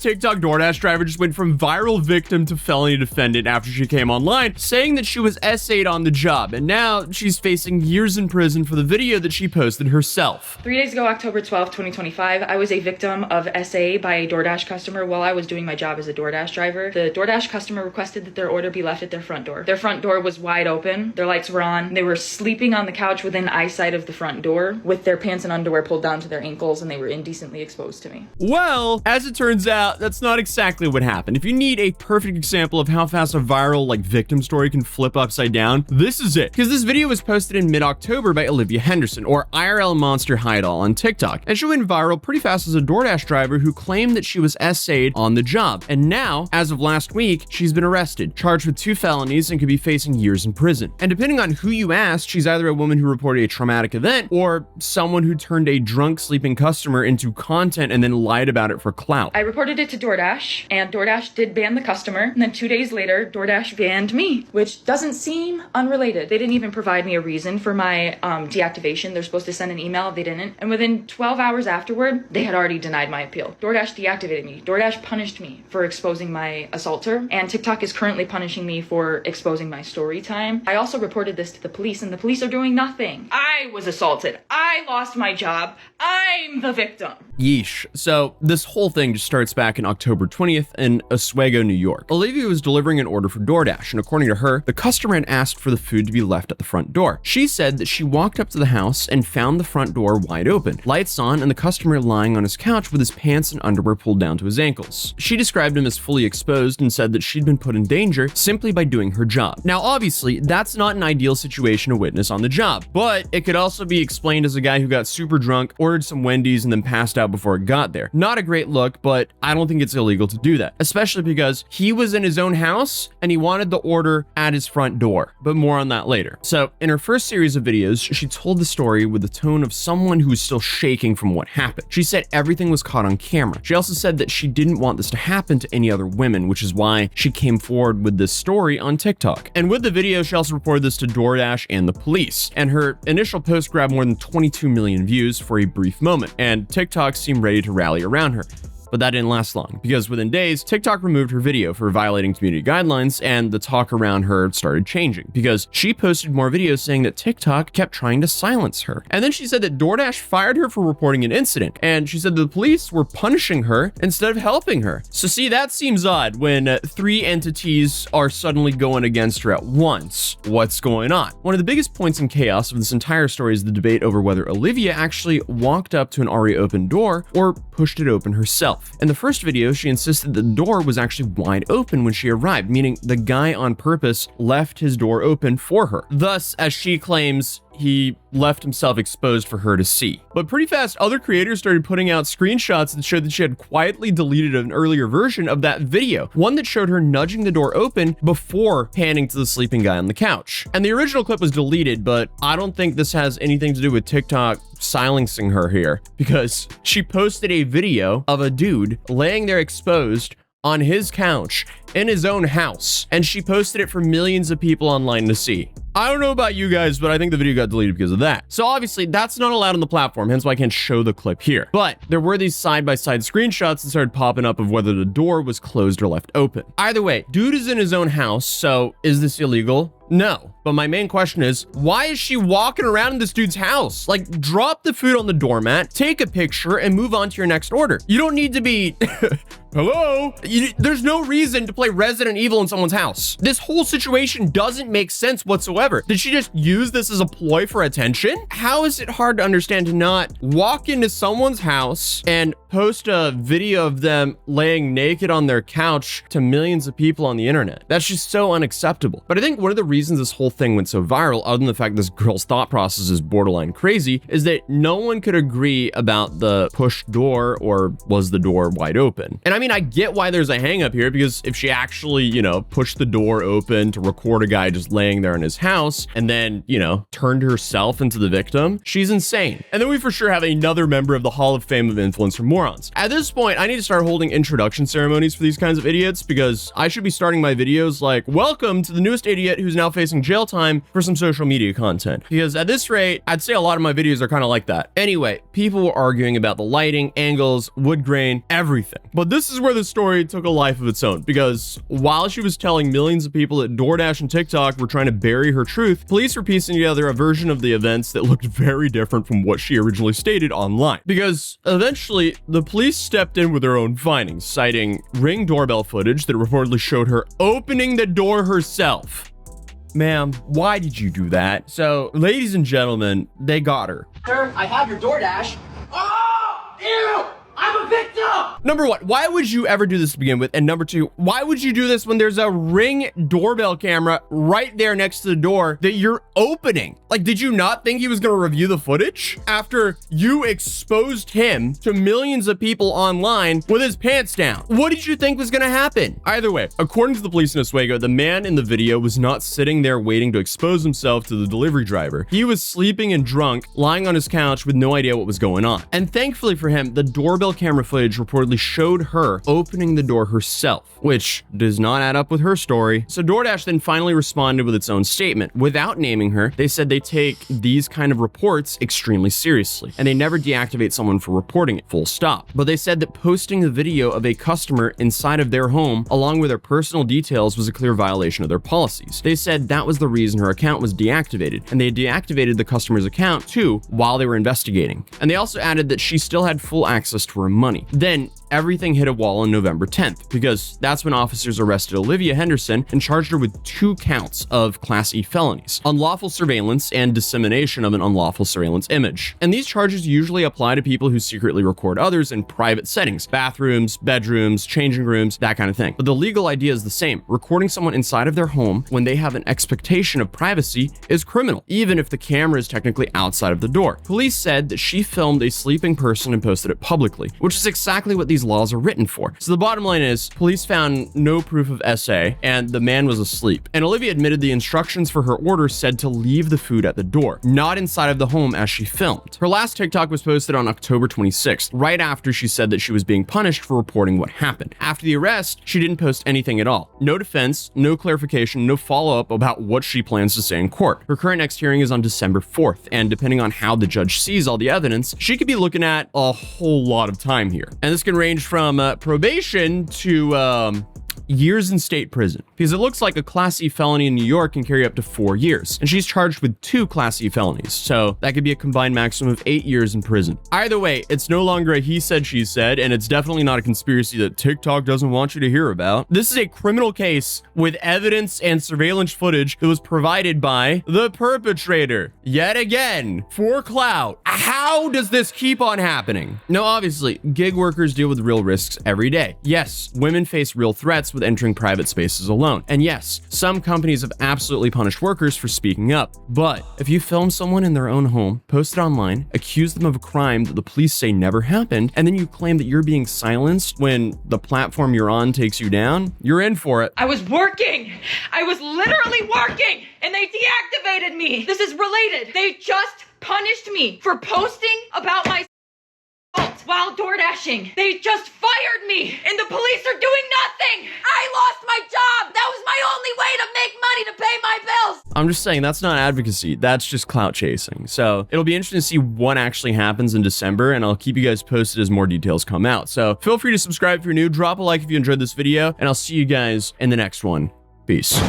TikTok DoorDash driver just went from viral victim to felony defendant after she came online, saying that she was SA'd on the job, and now she's facing years in prison for the video that she posted herself. 3 days ago, October 12th, 2025, I was a victim of SA by a DoorDash customer while I was doing my job as a DoorDash driver. The DoorDash customer requested that their order be left at their front door. Their front door was wide open, their lights were on, they were sleeping on the couch within eyesight of the front door with their pants and underwear pulled down to their ankles, and they were indecently exposed to me. Well, as it turns out, that's not exactly what happened. If you need a perfect example of how fast a viral victim story can flip upside down, this is it. Because this video was posted in mid-October by Olivia Henderson, or IRL Monster Hideall on TikTok, and she went viral pretty fast as a DoorDash driver who claimed that she was SA'd on the job. And now, as of last week, she's been arrested, charged with 2 felonies, and could be facing years in prison. And depending on who you ask, she's either a woman who reported a traumatic event or someone who turned a drunk sleeping customer into content and then lied about it for clout. I reported it to DoorDash, and DoorDash did ban the customer, and then 2 days later, DoorDash banned me, which doesn't seem unrelated. They didn't even provide me a reason for my deactivation. They're supposed to send an email, they didn't. And within 12 hours afterward, they had already denied my appeal. DoorDash deactivated me. DoorDash punished me for exposing my assaulter, and TikTok is currently punishing me for exposing my story time. I also reported this to the police, and the police are doing nothing. I was assaulted. I lost my job. I'm the victim. Yeesh. So this whole thing just starts back in October 20th in Oswego, New York. Olivia was delivering an order for DoorDash, and according to her, the customer had asked for the food to be left at the front door. She said that she walked up to the house and found the front door wide open, lights on, and the customer lying on his couch with his pants and underwear pulled down to his ankles. She described him as fully exposed and said that she'd been put in danger simply by doing her job. Now, obviously, that's not an ideal situation to witness on the job, but it could also be explained as a guy who got super drunk, ordered some Wendy's, and then passed out before it got there. Not a great look, but I don't think it's illegal to do that, especially because he was in his own house and he wanted the order at his front door, but more on that later. So in her first series of videos, she told the story with the tone of someone who was still shaking from what happened. She said everything was caught on camera. She also said that she didn't want this to happen to any other women, which is why she came forward with this story on TikTok. And with the video, she also reported this to DoorDash and the police. And her initial post grabbed more than 22 million views for a brief moment, and TikTok seemed ready to rally around her. But that didn't last long, because within days, TikTok removed her video for violating community guidelines, and the talk around her started changing, because she posted more videos saying that TikTok kept trying to silence her. And then she said that DoorDash fired her for reporting an incident, and she said the police were punishing her instead of helping her. So see, that seems odd when 3 entities are suddenly going against her at once. What's going on? One of the biggest points in chaos of this entire story is the debate over whether Olivia actually walked up to an already open door or pushed it open herself. In the first video, she insisted the door was actually wide open when she arrived, meaning the guy on purpose left his door open for her. Thus, as she claims, he left himself exposed for her to see. But pretty fast, other creators started putting out screenshots that showed that she had quietly deleted an earlier version of that video, one that showed her nudging the door open before panning to the sleeping guy on the couch. And the original clip was deleted, but I don't think this has anything to do with TikTok silencing her here, because she posted a video of a dude laying there exposed on his couch in his own house, and she posted it for millions of people online to see. I don't know about you guys, but I think the video got deleted because of that. So obviously that's not allowed on the platform, hence why I can't show the clip here. But there were these side-by-side screenshots that started popping up of whether the door was closed or left open. Either way, dude is in his own house, so is this illegal? No. But my main question is, why is she walking around in this dude's house? Like, drop the food on the doormat, take a picture, and move on to your next order. You don't need to be, hello? There's no reason to play Resident Evil in someone's house. This whole situation doesn't make sense whatsoever. Did she just use this as a ploy for attention? How is it hard to understand to not walk into someone's house and post a video of them laying naked on their couch to millions of people on the internet? That's just so unacceptable. But I think one of the reasons this whole thing went so viral, other than the fact this girl's thought process is borderline crazy, is that no one could agree about the push door or was the door wide open. And I mean, I get why there's a hang up here, because if she actually, pushed the door open to record a guy just laying there in his house and then, turned herself into the victim, she's insane. And then we for sure have another member of the Hall of Fame of Influencer Morons. At this point, I need to start holding introduction ceremonies for these kinds of idiots, because I should be starting my videos like, welcome to the newest idiot who's now facing jail time for some social media content. Because at this rate, I'd say a lot of my videos are like that. Anyway, people were arguing about the lighting, angles, wood grain, everything. But this is is where the story took a life of its own, because while she was telling millions of people that DoorDash and TikTok were trying to bury her truth, police were piecing together a version of the events that looked very different from what she originally stated online. Because eventually, the police stepped in with their own findings, citing Ring doorbell footage that reportedly showed her opening the door herself. Ma'am, why did you do that? So, ladies and gentlemen, they got her. Sir, I have your DoorDash. Oh! Ew! I'm a victim! Number one, why would you ever do this to begin with? And number two, why would you do this when there's a Ring doorbell camera right there next to the door that you're opening? Like, did you not think he was going to review the footage after you exposed him to millions of people online with his pants down? What did you think was going to happen? Either way, according to the police in Oswego, the man in the video was not sitting there waiting to expose himself to the delivery driver. He was sleeping and drunk, lying on his couch with no idea what was going on. And thankfully for him, the doorbell camera footage reportedly showed her opening the door herself, which does not add up with her story. So DoorDash then finally responded with its own statement. Without naming her, they said they take these kind of reports extremely seriously, and they never deactivate someone for reporting it, full stop. But they said that posting the video of a customer inside of their home, along with their personal details, was a clear violation of their policies. They said that was the reason her account was deactivated, and they deactivated the customer's account too while they were investigating. And they also added that she still had full access to her money. Then everything hit a wall on November 10th, because that's when officers arrested Olivia Henderson and charged her with 2 counts of Class E felonies: unlawful surveillance and dissemination of an unlawful surveillance image. And these charges usually apply to people who secretly record others in private settings: bathrooms, bedrooms, changing rooms, that kind of thing. But the legal idea is the same. Recording someone inside of their home when they have an expectation of privacy is criminal, even if the camera is technically outside of the door. Police said that she filmed a sleeping person and posted it publicly, which is exactly what these laws are written for. So the bottom line is, police found no proof of SA, and the man was asleep. And Olivia admitted the instructions for her order said to leave the food at the door, not inside of the home as she filmed. Her last TikTok was posted on October 26th, right after she said that she was being punished for reporting what happened. After the arrest, she didn't post anything at all. No defense, no clarification, no follow-up about what she plans to say in court. Her current next hearing is on December 4th, and depending on how the judge sees all the evidence, she could be looking at a whole lot of time here. And this can range from probation to years in state prison, because it looks like a Class E felony in New York can carry up to 4 years, and she's charged with 2 Class E felonies, so that could be a combined maximum of 8 years in prison. Either way, it's no longer a he said, she said, and it's definitely not a conspiracy that TikTok doesn't want you to hear about. This is a criminal case with evidence and surveillance footage that was provided by the perpetrator, yet again, for clout. How does this keep on happening? Now, obviously, gig workers deal with real risks every day. Yes, women face real threats with entering private spaces alone. And yes, some companies have absolutely punished workers for speaking up. But if you film someone in their own home, post it online, accuse them of a crime that the police say never happened, and then you claim that you're being silenced when the platform you're on takes you down, you're in for it. I was working. I was literally working, and they deactivated me. This is related. They just punished me for posting about my while door dashing. They just fired me, and the police are doing nothing. I lost my job. That was my only way to make money to pay my bills. I'm just saying, that's not advocacy. That's just clout chasing. So it'll be interesting to see what actually happens in December, and I'll keep you guys posted as more details come out. So feel free to subscribe if you're new, drop a like if you enjoyed this video, and I'll see you guys in the next one. Peace.